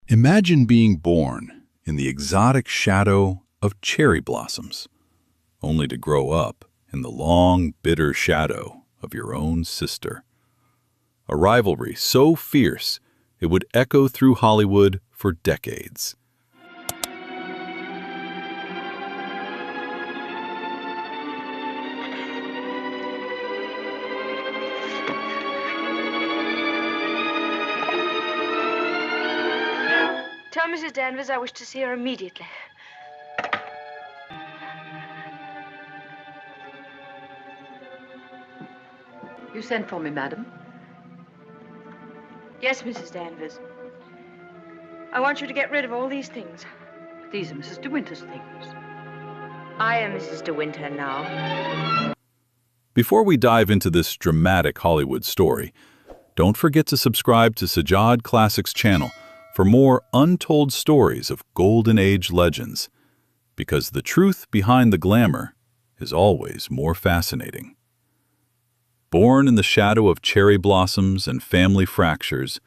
Imagine being born in the exotic shadow of cherry blossoms, only to grow up in the long, bitter shadow of your own sister. A rivalry so fierce it would echo through Hollywood for decades. Tell Mrs. Danvers I wish to see her immediately. You sent for me, madam? Yes, Mrs. Danvers. I want you to get rid of all these things. These are Mrs. De Winter's things. I am Mrs. De Winter now. Before we dive into this dramatic Hollywood story, don't forget to subscribe to Sajjad Classics channel for more untold stories of Golden Age legends, because the truth behind the glamour is always more fascinating. Born in the shadow of cherry blossoms and family fractures,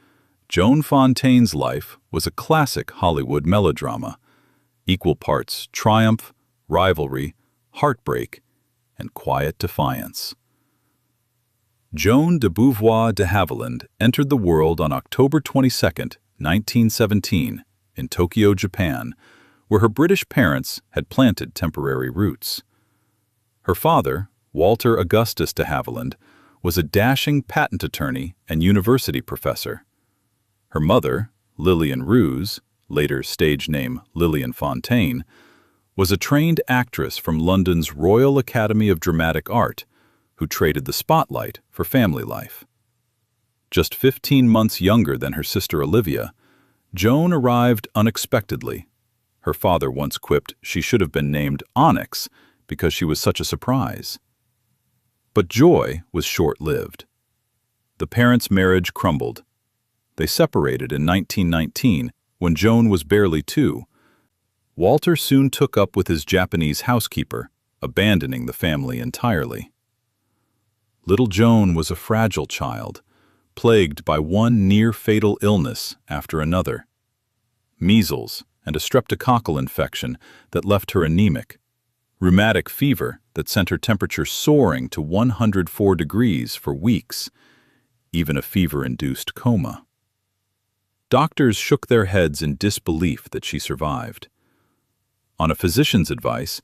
Joan Fontaine's life was a classic Hollywood melodrama, equal parts triumph, rivalry, heartbreak, and quiet defiance. Joan de Havilland entered the world on October 22, 1917, in Tokyo, Japan, where her British parents had planted temporary roots. Her father, Walter Augustus de Havilland, was a dashing patent attorney and university professor. Her mother, Lillian Roos, later stage name Lillian Fontaine, was a trained actress from London's Royal Academy of Dramatic Art, who traded the spotlight for family life. Just 15 months younger than her sister Olivia, Joan arrived unexpectedly. Her father once quipped she should have been named Onyx because she was such a surprise. But joy was short-lived. The parents' marriage crumbled. They separated in 1919 when Joan was barely 2. Walter soon took up with his Japanese housekeeper, abandoning the family entirely. Little Joan was a fragile child, plagued by one near-fatal illness after another. Measles and a streptococcal infection that left her anemic, rheumatic fever that sent her temperature soaring to 104 degrees for weeks, even a fever-induced coma. Doctors shook their heads in disbelief that she survived. On a physician's advice,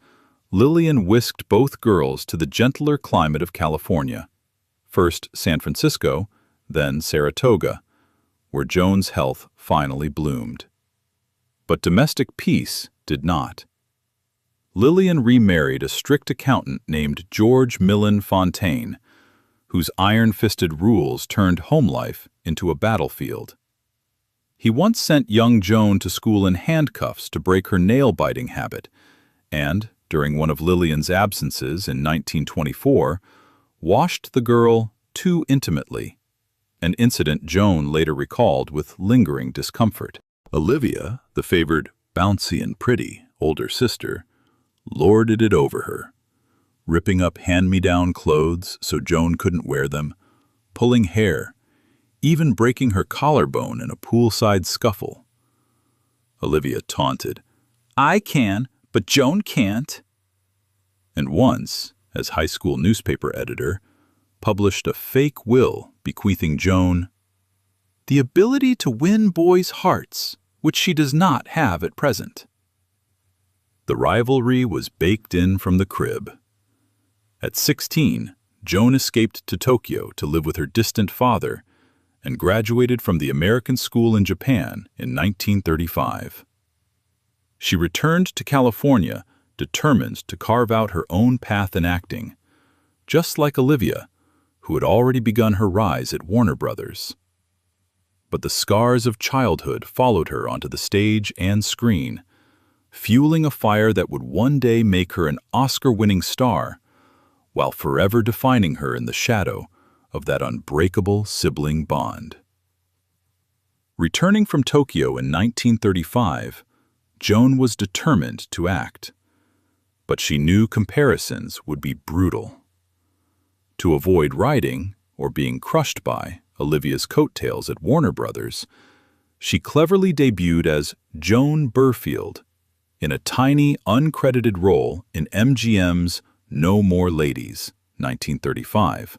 Lillian whisked both girls to the gentler climate of California, first San Francisco, then Saratoga, where Joan's health finally bloomed. But domestic peace did not. Lillian remarried a strict accountant named George Millen Fontaine, whose iron-fisted rules turned home life into a battlefield. He once sent young Joan to school in handcuffs to break her nail-biting habit, and, during one of Lillian's absences in 1924, washed the girl too intimately, an incident Joan later recalled with lingering discomfort. Olivia, the favored bouncy and pretty older sister, lorded it over her, ripping up hand-me-down clothes so Joan couldn't wear them, pulling hair, even breaking her collarbone in a poolside scuffle. Olivia taunted, "I can, but Joan can't." And once, as high school newspaper editor, published a fake will bequeathing Joan the ability to win boys' hearts, which she does not have at present. The rivalry was baked in from the crib. At 16, Joan escaped to Tokyo to live with her distant father and graduated from the American School in Japan in 1935. She returned to California determined to carve out her own path in acting, just like Olivia, who had already begun her rise at Warner Brothers. But the scars of childhood followed her onto the stage and screen, fueling a fire that would one day make her an Oscar-winning star, while forever defining her in the shadow of that unbreakable sibling bond. Returning from Tokyo in 1935, Joan was determined to act, but she knew comparisons would be brutal. To avoid riding, or being crushed by, Olivia's coattails at Warner Brothers, She cleverly debuted as Joan Burfield in a tiny, uncredited role in MGM's No More Ladies, 1935,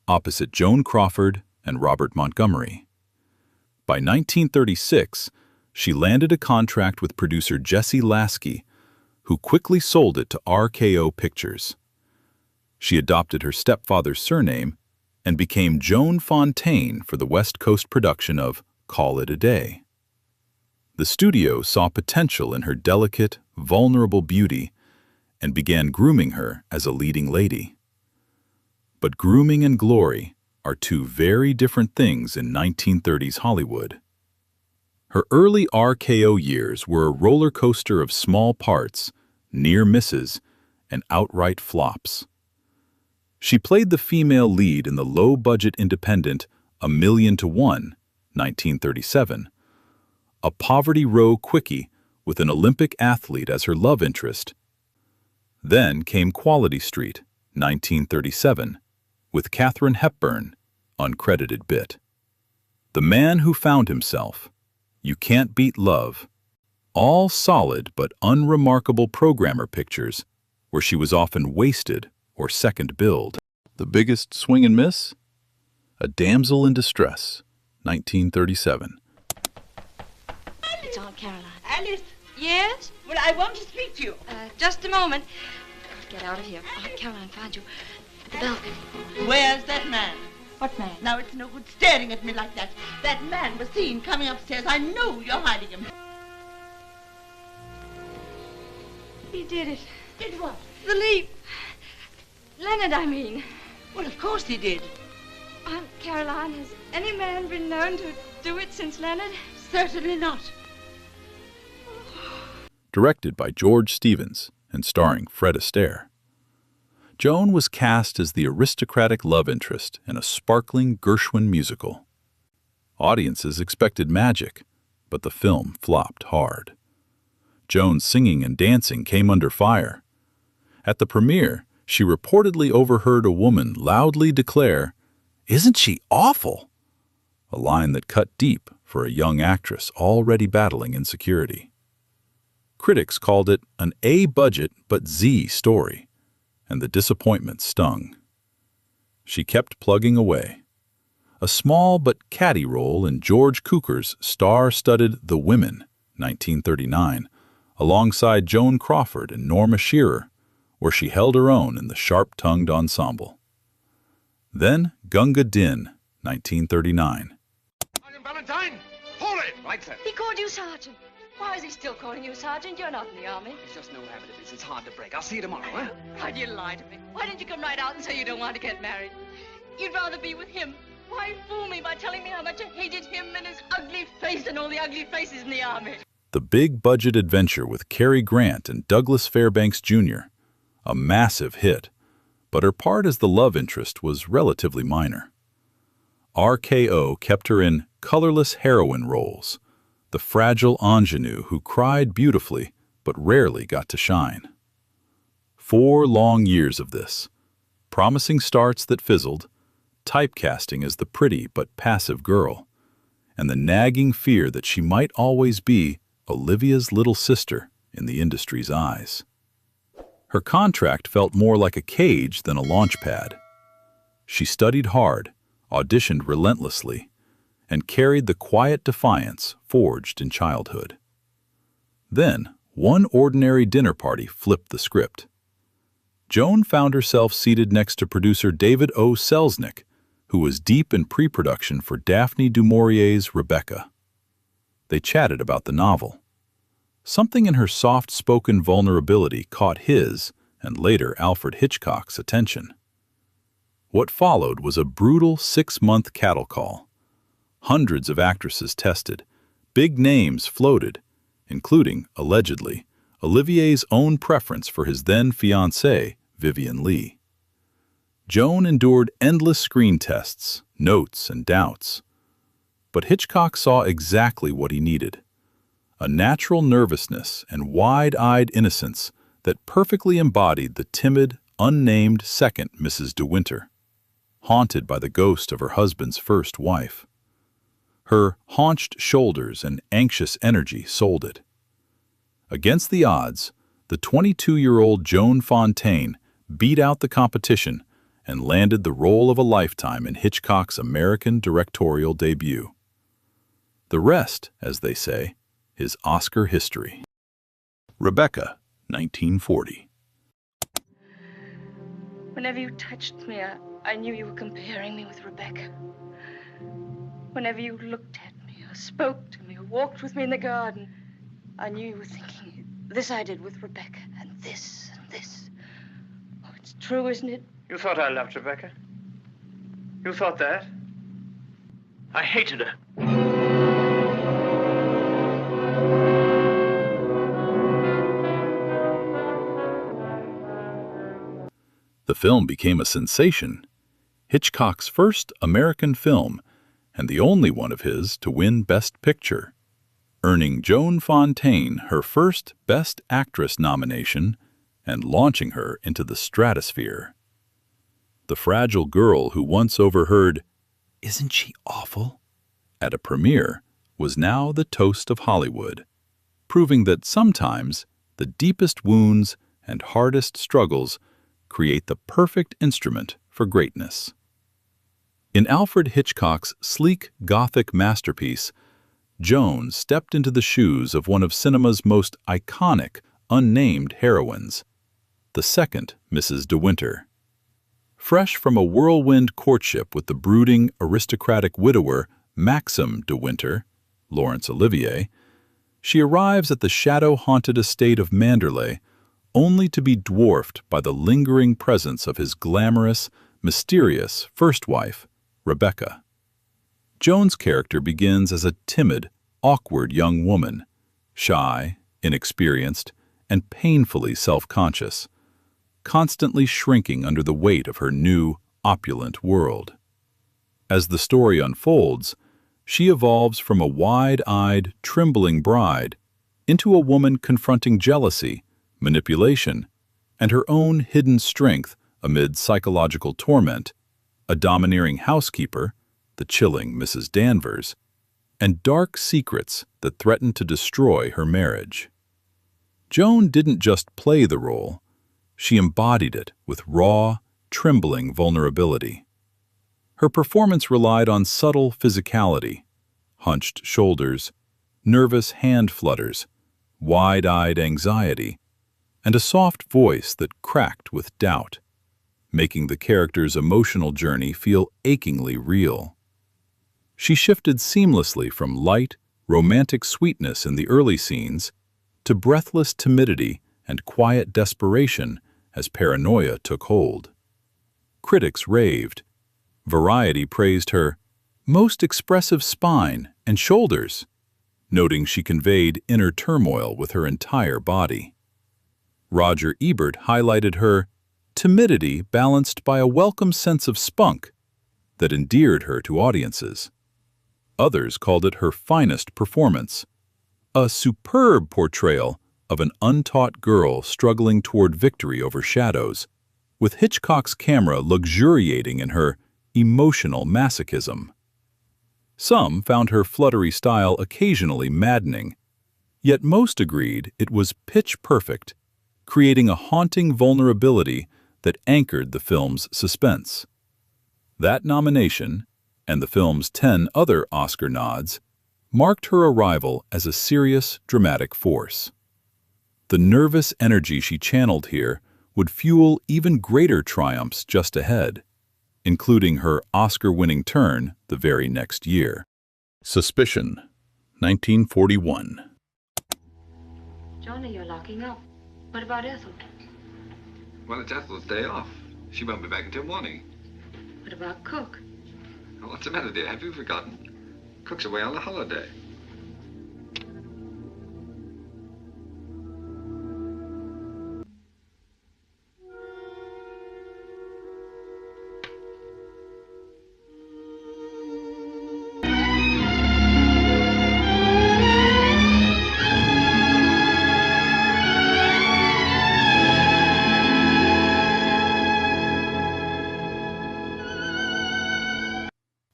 opposite Joan Crawford and Robert Montgomery. By 1936, she landed a contract with producer Jesse Lasky, who quickly sold it to RKO Pictures. She adopted her stepfather's surname and became Joan Fontaine for the West Coast production of Call It a Day. The studio saw potential in her delicate, vulnerable beauty and began grooming her as a leading lady. But grooming and glory are two very different things in 1930s Hollywood. Her early RKO years were a roller coaster of small parts, near misses, and outright flops. She played the female lead in the low-budget independent A Million to One, 1937, a Poverty Row quickie with an Olympic athlete as her love interest. Then came Quality Street, 1937, with Katharine Hepburn, uncredited bit. The Man Who Found Himself, You Can't Beat Love, all solid but unremarkable programmer pictures where she was often wasted or second billed. The Biggest Swing and Miss? A Damsel in Distress, 1937. It's Aunt Caroline. Alice, Yes? well, I want to speak to you. Just a moment. Get out of here. Aunt Caroline found you at the balcony. Where's that man? What man? Now, it's no good staring at me like that. That man was seen coming upstairs. I know you're hiding him. He did it. Did what? The leap. Leonard, I mean. Well, of course he did. Aunt Caroline, has any man been known to do it since Leonard? Certainly not. Directed by George Stevens and starring Fred Astaire. Joan was cast as the aristocratic love interest in a sparkling Gershwin musical. Audiences expected magic, but the film flopped hard. Joan's singing and dancing came under fire. At the premiere, she reportedly overheard a woman loudly declare, "Isn't she awful?" A line that cut deep for a young actress already battling insecurity. Critics called it an A-budget but Z story, and the disappointment stung. She kept plugging away. A small but catty role in George Cukor's star-studded The Women, 1939, alongside Joan Crawford and Norma Shearer, where she held her own in the sharp-tongued ensemble. Then Gunga Din, 1939. Sergeant Valentine, hold it! Right, sir. He called you Sergeant. Why is he still calling you Sergeant? You're not in the army. It's just no habit of his. It's hard to break. I'll see you tomorrow, huh? Why do you lie to me? Why didn't you come right out and say you don't want to get married? You'd rather be with him. Why fool me by telling me how much you hated him and his ugly face and all the ugly faces in the army? The big-budget adventure with Cary Grant and Douglas Fairbanks Jr., a massive hit, but her part as the love interest was relatively minor. RKO kept her in colorless heroine roles, the fragile ingenue who cried beautifully but rarely got to shine. 4 long years of this, promising starts that fizzled, typecasting as the pretty but passive girl, and the nagging fear that she might always be Olivia's little sister in the industry's eyes. Her contract felt more like a cage than a launch pad. She studied hard, auditioned relentlessly, and carried the quiet defiance forged in childhood. Then, one ordinary dinner party flipped the script. Joan found herself seated next to producer David O. Selznick, who was deep in pre-production for Daphne du Maurier's Rebecca. They chatted about the novel. Something in her soft-spoken vulnerability caught his, and later Alfred Hitchcock's, attention. What followed was a brutal 6-month cattle call. Hundreds of actresses tested, big names floated, including, allegedly, Olivier's own preference for his then-fiancée, Vivien Leigh. Joan endured endless screen tests, notes, and doubts. But Hitchcock saw exactly what he needed: a natural nervousness and wide-eyed innocence that perfectly embodied the timid, unnamed second Mrs. De Winter, haunted by the ghost of her husband's first wife. Her haunched shoulders and anxious energy sold it. Against the odds, the 22-year-old Joan Fontaine beat out the competition and landed the role of a lifetime in Hitchcock's American directorial debut. The rest, as they say, is Oscar history. Rebecca, 1940. Whenever you touched me, I knew you were comparing me with Rebecca. Whenever you looked at me, or spoke to me, or walked with me in the garden, I knew you were thinking, this I did with Rebecca, and this, and this. Oh, it's true, isn't it? You thought I loved Rebecca? You thought that? I hated her. The film became a sensation, Hitchcock's first American film, and the only one of his to win Best Picture, earning Joan Fontaine her first Best Actress nomination and launching her into the stratosphere. The fragile girl who once overheard, "Isn't she awful?" at a premiere was now the toast of Hollywood, proving that sometimes the deepest wounds and hardest struggles create the perfect instrument for greatness. In Alfred Hitchcock's sleek Gothic masterpiece, Joan stepped into the shoes of one of cinema's most iconic, unnamed heroines, the second Mrs. De Winter. Fresh from a whirlwind courtship with the brooding, aristocratic widower Maxim De Winter, Laurence Olivier, she arrives at the shadow-haunted estate of Manderley only to be dwarfed by the lingering presence of his glamorous, mysterious first wife, Rebecca. Joan's character begins as a timid, awkward young woman, shy, inexperienced, and painfully self-conscious, constantly shrinking under the weight of her new, opulent world. As the story unfolds, she evolves from a wide-eyed, trembling bride into a woman confronting jealousy, manipulation, and her own hidden strength amid psychological torment, a domineering housekeeper, the chilling Mrs. Danvers, and dark secrets that threaten to destroy her marriage. Joan didn't just play the role, she embodied it with raw, trembling vulnerability. Her performance relied on subtle physicality, hunched shoulders, nervous hand flutters, wide-eyed anxiety, and a soft voice that cracked with doubt, making the character's emotional journey feel achingly real. She shifted seamlessly from light, romantic sweetness in the early scenes to breathless timidity and quiet desperation as paranoia took hold. Critics raved. Variety praised her most expressive spine and shoulders, noting she conveyed inner turmoil with her entire body. Roger Ebert highlighted her timidity balanced by a welcome sense of spunk that endeared her to audiences. Others called it her finest performance, a superb portrayal of an untaught girl struggling toward victory over shadows, with Hitchcock's camera luxuriating in her emotional masochism. Some found her fluttery style occasionally maddening, yet most agreed it was pitch-perfect, creating a haunting vulnerability that anchored the film's suspense. That nomination, and the film's 10 other Oscar nods, marked her arrival as a serious, dramatic force. The nervous energy she channeled here would fuel even greater triumphs just ahead, including her Oscar-winning turn the very next year. Suspicion, 1941. Johnny, you're locking up. What about Ethel? Well, it's Ethel's day off. She won't be back until morning. What about Cook? Oh, what's the matter, dear? Have you forgotten? Cook's away on a holiday.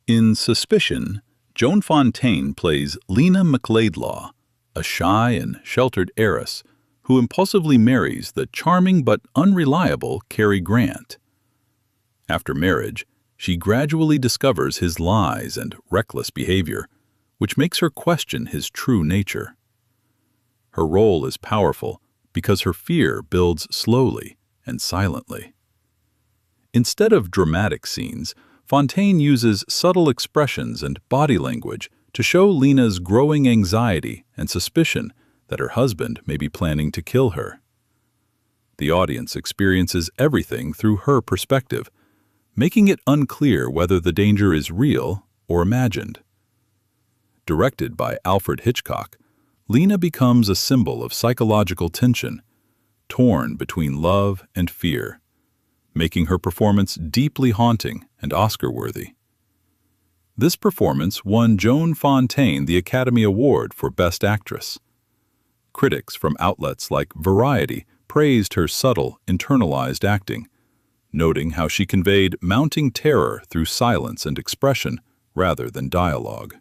In Suspicion, Joan Fontaine plays Lena McLeodlaw, a shy and sheltered heiress who impulsively marries the charming but unreliable Cary Grant. After marriage, she gradually discovers his lies and reckless behavior, which makes her question his true nature. Her role is powerful because her fear builds slowly and silently. Instead of dramatic scenes, Fontaine uses subtle expressions and body language to show Lena's growing anxiety and suspicion that her husband may be planning to kill her. The audience experiences everything through her perspective, making it unclear whether the danger is real or imagined. Directed by Alfred Hitchcock, Lena becomes a symbol of psychological tension, torn between love and fear, making her performance deeply haunting and Oscar-worthy. This performance won Joan Fontaine the Academy Award for Best Actress. Critics from outlets like Variety praised her subtle, internalized acting, noting how she conveyed mounting terror through silence and expression rather than dialogue.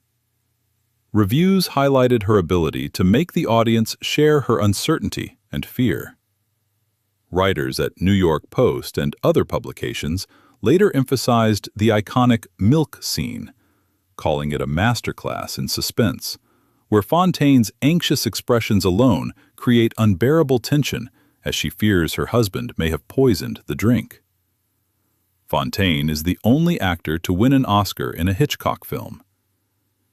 Reviews highlighted her ability to make the audience share her uncertainty and fear. Writers at New York Post and other publications later emphasized the iconic milk scene, calling it a masterclass in suspense, where Fontaine's anxious expressions alone create unbearable tension as she fears her husband may have poisoned the drink. Fontaine is the only actor to win an Oscar in a Hitchcock film.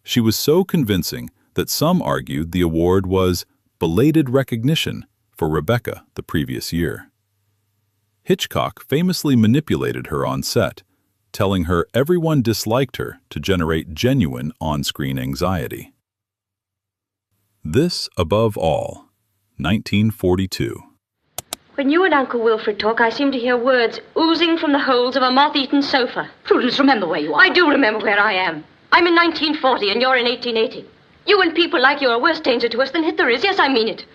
She was so convincing that some argued the award was belated recognition for Rebecca the previous year. Hitchcock famously manipulated her on set, telling her everyone disliked her to generate genuine on-screen anxiety. This Above All, 1942. When you and Uncle Wilfred talk, I seem to hear words oozing from the holes of a moth-eaten sofa. Prudence, remember where you are. I do remember where I am. I'm in 1940 and you're in 1880. You and people like you are worse danger to us than Hitler is. Yes, I mean it.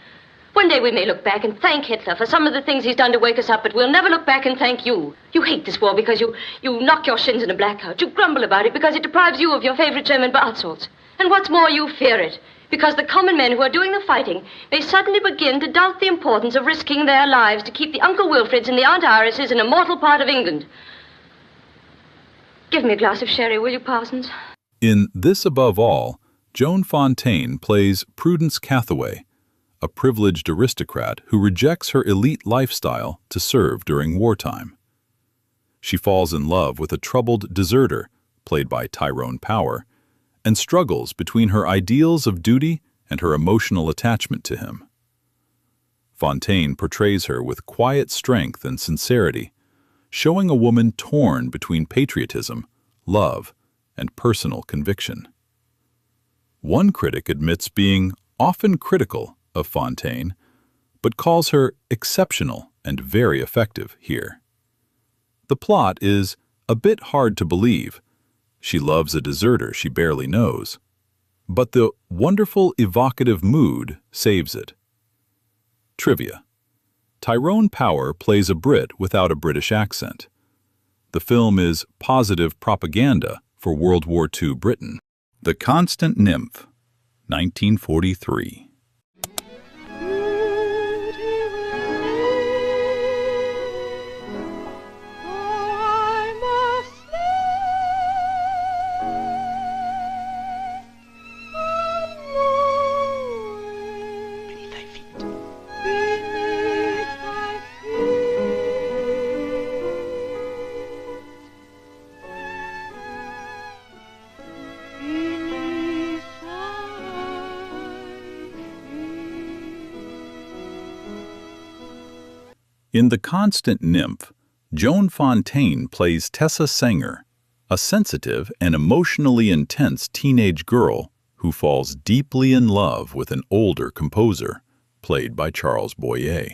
One day we may look back and thank Hitler for some of the things he's done to wake us up, but we'll never look back and thank you. You hate this war because you knock your shins in a blackout. You grumble about it because it deprives you of your favorite German bath salts. And what's more, you fear it because the common men who are doing the fighting may suddenly begin to doubt the importance of risking their lives to keep the Uncle Wilfreds and the Aunt Irises in a mortal part of England. Give me a glass of sherry, will you, Parsons? In This Above All, Joan Fontaine plays Prudence Cathaway, a privileged aristocrat who rejects her elite lifestyle to serve during wartime. She falls in love with a troubled deserter, played by Tyrone Power, and struggles between her ideals of duty and her emotional attachment to him. Fontaine portrays her with quiet strength and sincerity, showing a woman torn between patriotism, love, and personal conviction. One critic admits being often critical of Fontaine, but calls her exceptional and very effective here. The plot is a bit hard to believe. She loves a deserter she barely knows, but the wonderful evocative mood saves it. Trivia: Tyrone Power plays a Brit without a British accent. The film is positive propaganda for World War II Britain. The Constant Nymph, 1943. In The Constant Nymph, Joan Fontaine plays Tessa Sanger, a sensitive and emotionally intense teenage girl who falls deeply in love with an older composer, played by Charles Boyer.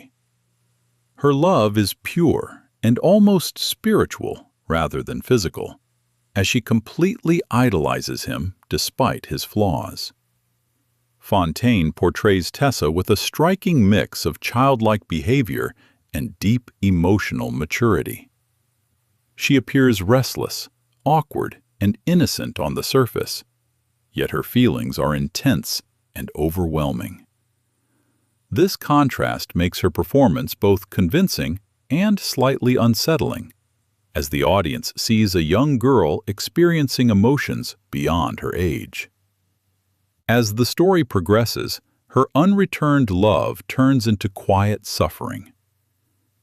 Her love is pure and almost spiritual rather than physical, as she completely idolizes him despite his flaws. Fontaine portrays Tessa with a striking mix of childlike behavior and deep emotional maturity. She appears restless, awkward, and innocent on the surface, yet her feelings are intense and overwhelming. This contrast makes her performance both convincing and slightly unsettling, as the audience sees a young girl experiencing emotions beyond her age. As the story progresses, her unreturned love turns into quiet suffering.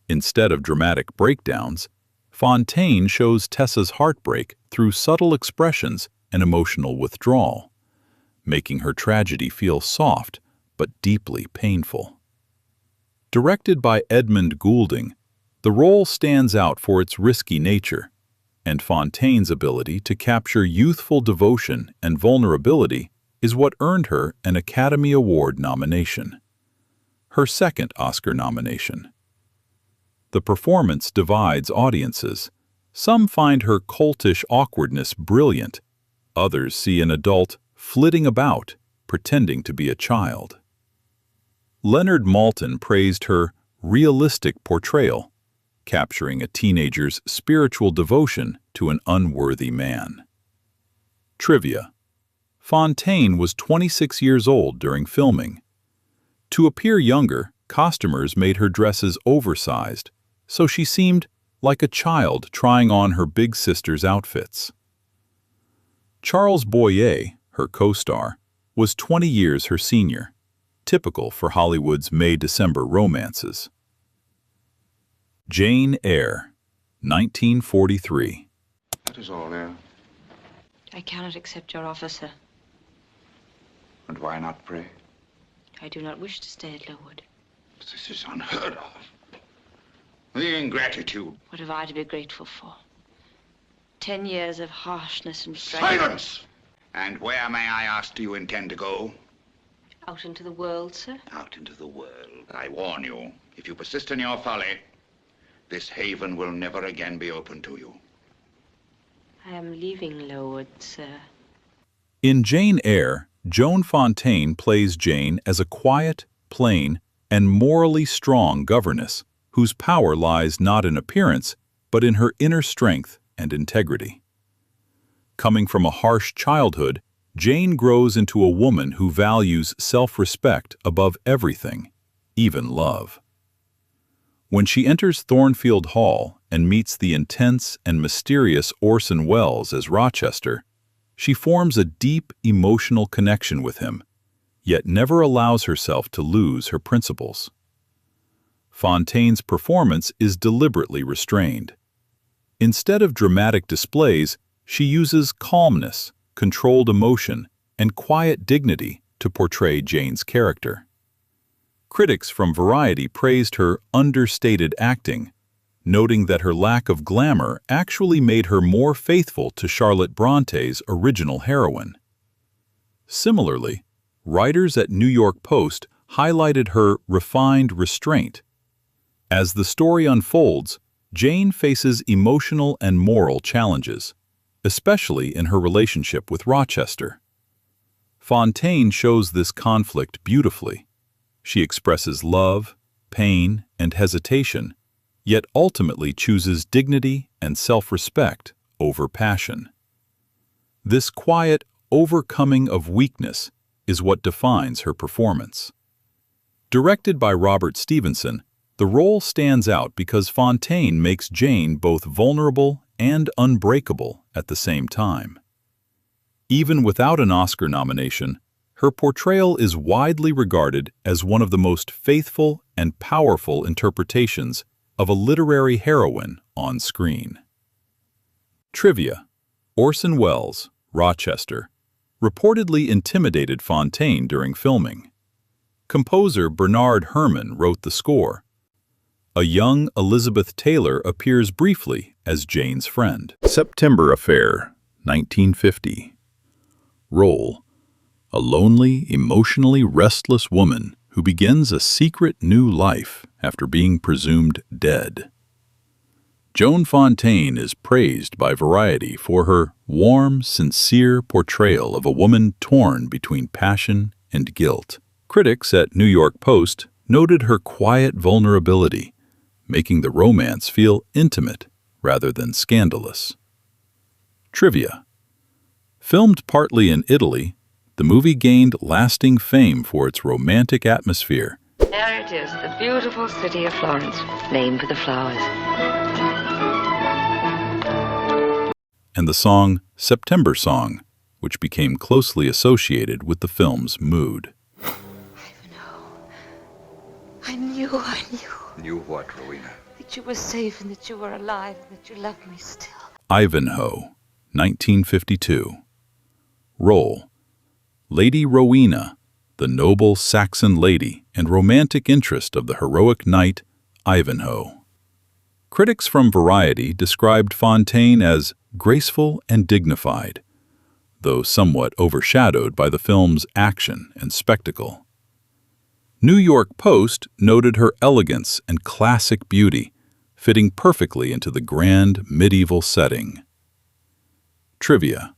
Instead of dramatic breakdowns, Fontaine shows Tessa's heartbreak through subtle expressions and emotional withdrawal, making her tragedy feel soft but deeply painful. Directed by Edmund Goulding, the role stands out for its risky nature, and Fontaine's ability to capture youthful devotion and vulnerability is what earned her an Academy Award nomination, her second Oscar nomination. The performance divides audiences. Some find her coltish awkwardness brilliant. Others see an adult flitting about, pretending to be a child. Leonard Maltin praised her realistic portrayal, capturing a teenager's spiritual devotion to an unworthy man. Trivia: Fontaine was 26 years old during filming. To appear younger, costumers made her dresses oversized, so she seemed like a child trying on her big sister's outfits. Charles Boyer, her co-star, was 20 years her senior, typical for Hollywood's May-December romances. Jane Eyre, 1943. That is all, Eyre. I cannot accept your offer, sir. And why not, pray? I do not wish to stay at Lowood. This is unheard of. The ingratitude. What have I to be grateful for? 10 years of harshness and Silence! And where, may I ask, do you intend to go? Out into the world, sir. Out into the world. I warn you, if you persist in your folly, this haven will never again be open to you. I am leaving Lowood, sir. In Jane Eyre, Joan Fontaine plays Jane as a quiet, plain, and morally strong governess whose power lies not in appearance, but in her inner strength and integrity. Coming from a harsh childhood, Jane grows into a woman who values self-respect above everything, even love. When she enters Thornfield Hall and meets the intense and mysterious Orson Welles as Rochester, she forms a deep emotional connection with him, yet never allows herself to lose her principles. Fontaine's performance is deliberately restrained. Instead of dramatic displays, she uses calmness, controlled emotion, and quiet dignity to portray Jane's character. Critics from Variety praised her understated acting, noting that her lack of glamour actually made her more faithful to Charlotte Bronte's original heroine. Similarly, writers at New York Post highlighted her refined restraint. As the story unfolds, Jane faces emotional and moral challenges, especially in her relationship with Rochester. Fontaine shows this conflict beautifully. She expresses love, pain, and hesitation, yet ultimately chooses dignity and self-respect over passion. This quiet overcoming of weakness is what defines her performance. Directed by Robert Stevenson, the role stands out because Fontaine makes Jane both vulnerable and unbreakable at the same time. Even without an Oscar nomination, her portrayal is widely regarded as one of the most faithful and powerful interpretations of a literary heroine on screen. Trivia: Orson Welles, Rochester, reportedly intimidated Fontaine during filming. Composer Bernard Herrmann wrote the score. A young Elizabeth Taylor appears briefly as Jane's friend. September Affair, 1950. Role: a lonely, emotionally restless woman who begins a secret new life after being presumed dead. Joan Fontaine is praised by Variety for her warm, sincere portrayal of a woman torn between passion and guilt. Critics at New York Post noted her quiet vulnerability, making the romance feel intimate rather than scandalous. Trivia: filmed partly in Italy, the movie gained lasting fame for its romantic atmosphere. There it is, the beautiful city of Florence, named for the flowers. And the song September Song, which became closely associated with the film's mood. I knew. Knew what, Rowena? That you were safe and that you were alive and that you loved me still. Ivanhoe, 1952. Role: Lady Rowena, the noble Saxon lady and romantic interest of the heroic knight Ivanhoe. Critics from Variety described Fontaine as graceful and dignified, though somewhat overshadowed by the film's action and spectacle. New York Post noted her elegance and classic beauty, fitting perfectly into the grand medieval setting. Trivia: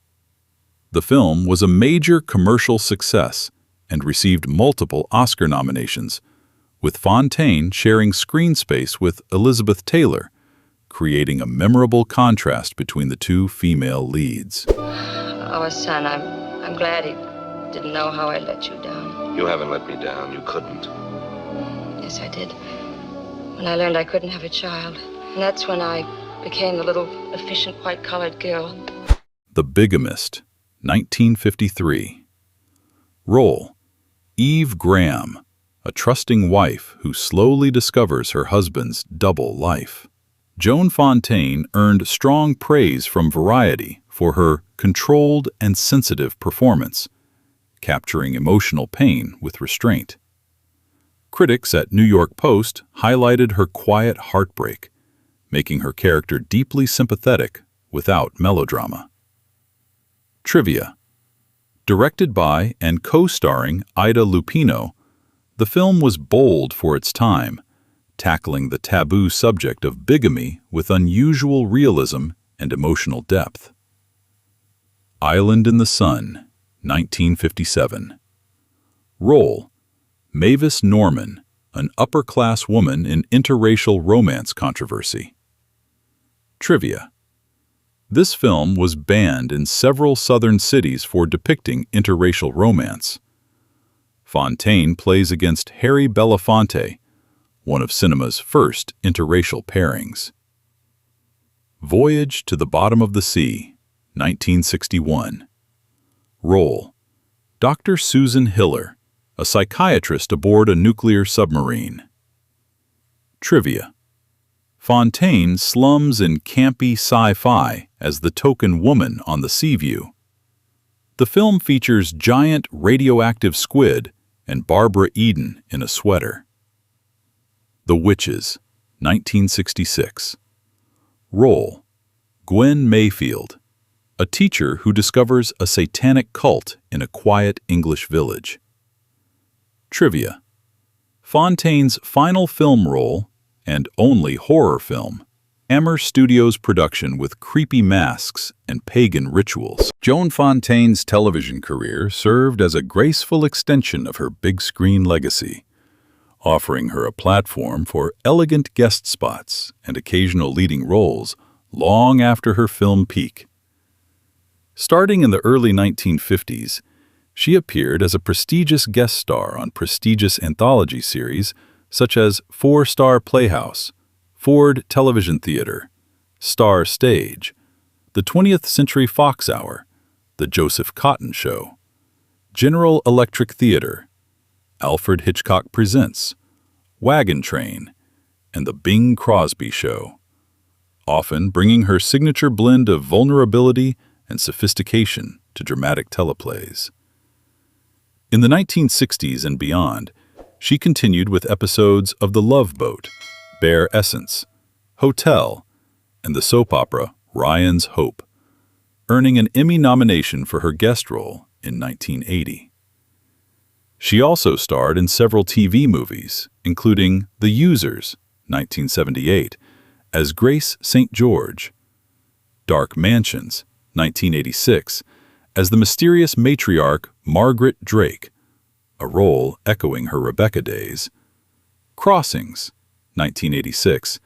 the film was a major commercial success and received multiple Oscar nominations, with Fontaine sharing screen space with Elizabeth Taylor, creating a memorable contrast between the two female leads. Oh, son, I'm glad he didn't know how I let you down. You haven't let me down. You couldn't. Yes, I did. When I learned I couldn't have a child. And that's when I became the little efficient white-collared girl. The Bigamist, 1953. Role: Eve Graham, a trusting wife who slowly discovers her husband's double life. Joan Fontaine earned strong praise from Variety for her controlled and sensitive performance, capturing emotional pain with restraint. Critics at New York Post highlighted her quiet heartbreak, making her character deeply sympathetic without melodrama. Trivia: directed by and co-starring Ida Lupino, the film was bold for its time, tackling the taboo subject of bigamy with unusual realism and emotional depth. Island in the Sun, 1957. Role: Mavis Norman, an upper-class woman in interracial romance controversy. Trivia: this film was banned in several southern cities for depicting interracial romance. Fontaine plays against Harry Belafonte, one of cinema's first interracial pairings. Voyage to the Bottom of the Sea, 1961. Role: Dr. Susan Hiller, a psychiatrist aboard a nuclear submarine. Trivia: Fontaine slums in campy sci-fi as the token woman on the Seaview. The film features giant radioactive squid and Barbara Eden in a sweater. The Witches, 1966. Role: Gwen Mayfield, a teacher who discovers a satanic cult in a quiet English village. Trivia: Fontaine's final film role, and only horror film, Hammer Studios' production with creepy masks and pagan rituals. Joan Fontaine's television career served as a graceful extension of her big-screen legacy, offering her a platform for elegant guest spots and occasional leading roles long after her film peak. Starting in the early 1950s, she appeared as a prestigious guest star on prestigious anthology series such as Four Star Playhouse, Ford Television Theater, Star Stage, the 20th Century Fox Hour, The Joseph Cotton Show, General Electric Theater, Alfred Hitchcock Presents, Wagon Train, and The Bing Crosby Show, often bringing her signature blend of vulnerability and sophistication to dramatic teleplays. In the 1960s and beyond, she continued with episodes of The Love Boat, Bare Essence, Hotel, and the soap opera Ryan's Hope, earning an Emmy nomination for her guest role in 1980. She also starred in several TV movies, including The Users, 1978, as Grace St. George, Dark Mansions, 1986, as the mysterious matriarch Margaret Drake, a role echoing her Rebecca days, Crossings, 1986,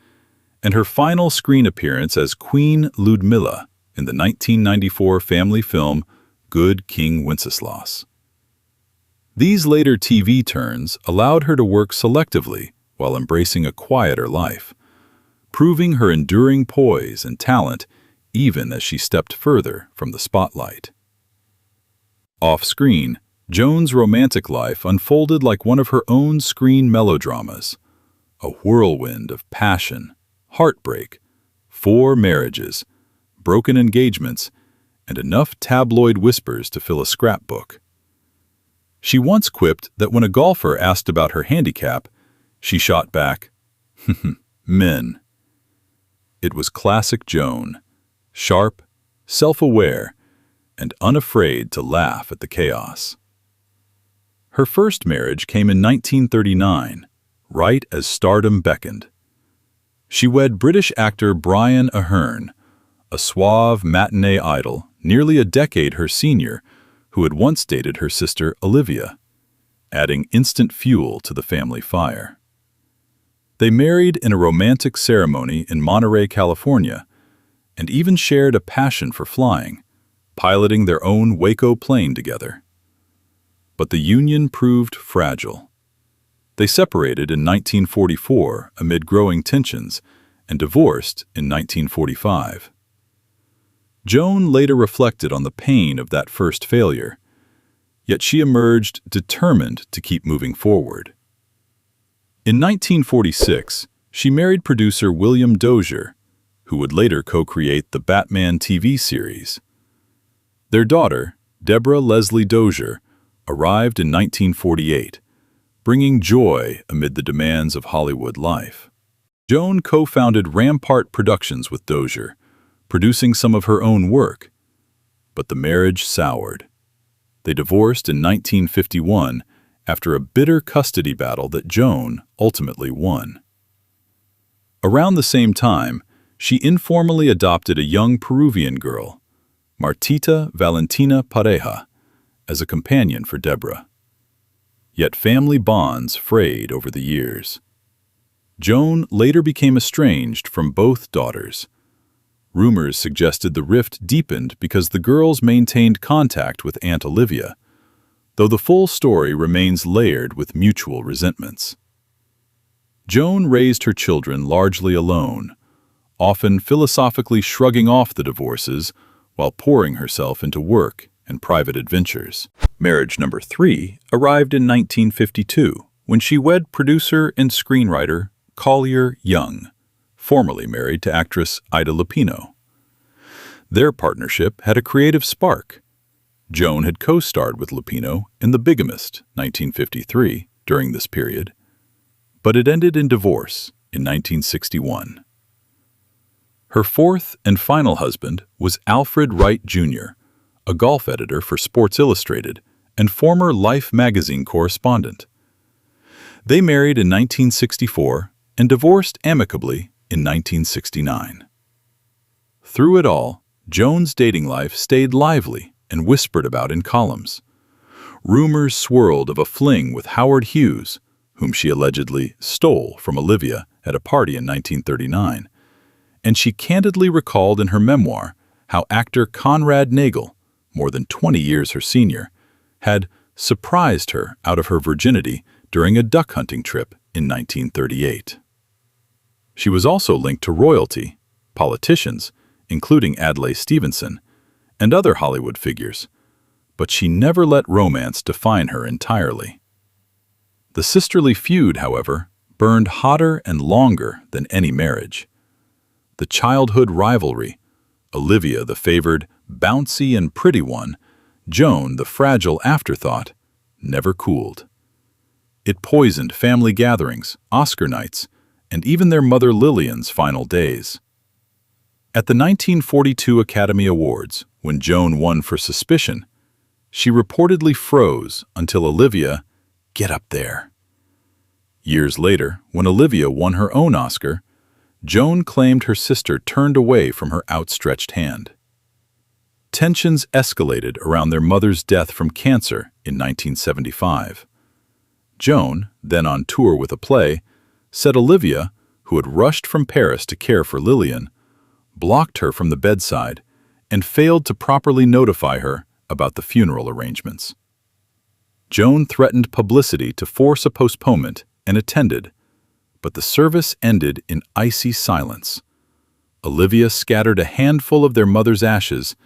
and her final screen appearance as Queen Ludmilla in the 1994 family film Good King Wenceslas. These later TV turns allowed her to work selectively while embracing a quieter life, proving her enduring poise and talent even as she stepped further from the spotlight. Off-screen, Joan's romantic life unfolded like one of her own screen melodramas, a whirlwind of passion, heartbreak, 4 marriages, broken engagements, and enough tabloid whispers to fill a scrapbook. She once quipped that when a golfer asked about her handicap, she shot back, "Men." It was classic Joan, sharp, self-aware, and unafraid to laugh at the chaos. Her first marriage came in 1939, right as stardom beckoned. She wed British actor Brian Aherne, a suave matinee idol nearly a decade her senior, who had once dated her sister Olivia, adding instant fuel to the family fire. They married in a romantic ceremony in Monterey, California, and even shared a passion for flying, piloting their own Waco plane together. But the union proved fragile. They separated in 1944 amid growing tensions and divorced in 1945. Joan later reflected on the pain of that first failure, yet she emerged determined to keep moving forward. In 1946, she married producer William Dozier, who would later co-create the Batman TV series. Their daughter, Deborah Leslie Dozier, arrived in 1948, bringing joy amid the demands of Hollywood life. Joan co-founded Rampart Productions with Dozier, producing some of her own work, but the marriage soured. They divorced in 1951 after a bitter custody battle that Joan ultimately won. Around the same time, she informally adopted a young Peruvian girl, Martita Valentina Pareja, as a companion for Deborah. Yet family bonds frayed over the years. Joan later became estranged from both daughters. Rumors suggested the rift deepened because the girls maintained contact with Aunt Olivia, though the full story remains layered with mutual resentments. Joan raised her children largely alone, often philosophically shrugging off the divorces while pouring herself into work and private adventures. Marriage number 3 arrived in 1952 when she wed producer and screenwriter Collier Young, formerly married to actress Ida Lupino. Their partnership had a creative spark. Joan had co-starred with Lupino in The Bigamist, 1953, during this period, but it ended in divorce in 1961. Her fourth and final husband was Alfred Wright Jr., a golf editor for Sports Illustrated and former Life magazine correspondent. They married in 1964 and divorced amicably in 1969. Through it all, Joan's dating life stayed lively and whispered about in columns. Rumors swirled of a fling with Howard Hughes, whom she allegedly stole from Olivia at a party in 1939, and she candidly recalled in her memoir how actor Conrad Nagel, more than 20 years her senior, had surprised her out of her virginity during a duck hunting trip in 1938. She was also linked to royalty, politicians, including Adlai Stevenson, and other Hollywood figures, but she never let romance define her entirely. The sisterly feud, however, burned hotter and longer than any marriage. The childhood rivalry, Olivia the favored, bouncy and pretty one, Joan the fragile afterthought, never cooled. It poisoned family gatherings, Oscar nights, and even their mother Lillian's final days. At the 1942 Academy Awards, when Joan won for Suspicion, she reportedly froze until Olivia, "Get up there." Years later, when Olivia won her own Oscar, Joan claimed her sister turned away from her outstretched hand. Tensions escalated around their mother's death from cancer in 1975. Joan, then on tour with a play, said Olivia, who had rushed from Paris to care for Lillian, blocked her from the bedside and failed to properly notify her about the funeral arrangements. Joan threatened publicity to force a postponement and attended, but the service ended in icy silence. Olivia scattered a handful of their mother's ashes,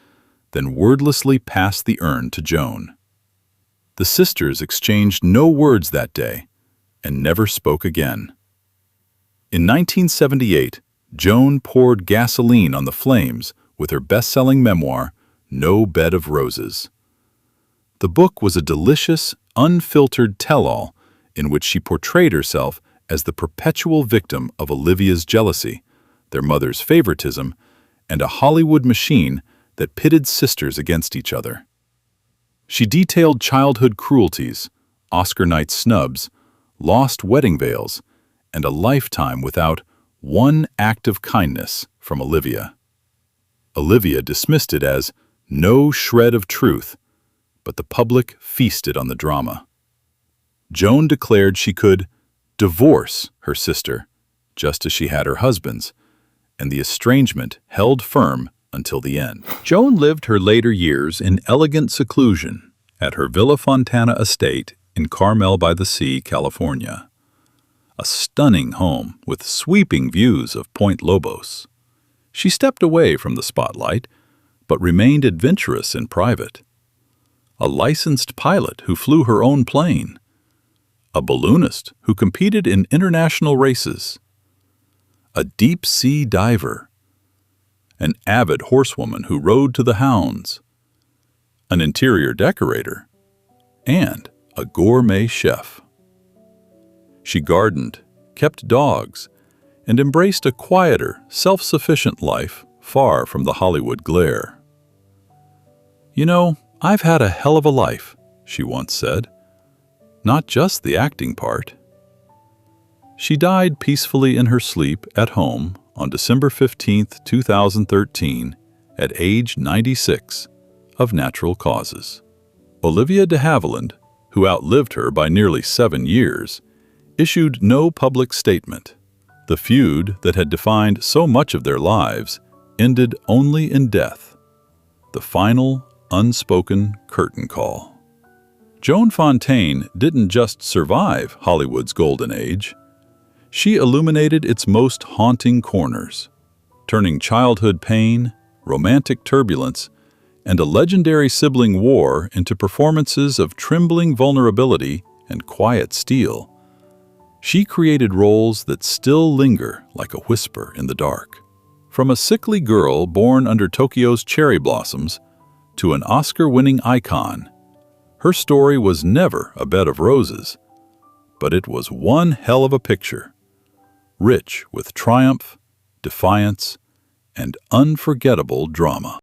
then wordlessly passed the urn to Joan. The sisters exchanged no words that day and never spoke again. In 1978, Joan poured gasoline on the flames with her best-selling memoir, No Bed of Roses. The book was a delicious, unfiltered tell-all in which she portrayed herself as the perpetual victim of Olivia's jealousy, their mother's favoritism, and a Hollywood machine that pitted sisters against each other. She detailed childhood cruelties, Oscar night snubs, lost wedding veils, and a lifetime without one act of kindness from Olivia. Olivia dismissed it as no shred of truth, but the public feasted on the drama. Joan declared she could divorce her sister, just as she had her husband's, and the estrangement held firm until the end. Joan lived her later years in elegant seclusion at her Villa Fontana estate in Carmel-by-the-Sea, California. A stunning home with sweeping views of Point Lobos. She stepped away from the spotlight, but remained adventurous in private. A licensed pilot who flew her own plane. A balloonist who competed in international races. A deep-sea diver. An avid horsewoman who rode to the hounds. An interior decorator. And a gourmet chef. She gardened, kept dogs, and embraced a quieter, self-sufficient life far from the Hollywood glare. "You know, I've had a hell of a life," she once said. "Not just the acting part." She died peacefully in her sleep at home on December 15, 2013, at age 96, of natural causes. Olivia de Havilland, who outlived her by nearly 7 years, issued no public statement. The feud that had defined so much of their lives ended only in death. The final, unspoken curtain call. Joan Fontaine didn't just survive Hollywood's golden age. She illuminated its most haunting corners, turning childhood pain, romantic turbulence, and a legendary sibling war into performances of trembling vulnerability and quiet steel. She created roles that still linger like a whisper in the dark. From a sickly girl born under Tokyo's cherry blossoms to an Oscar-winning icon, her story was never a bed of roses, but it was one hell of a picture, rich with triumph, defiance, and unforgettable drama.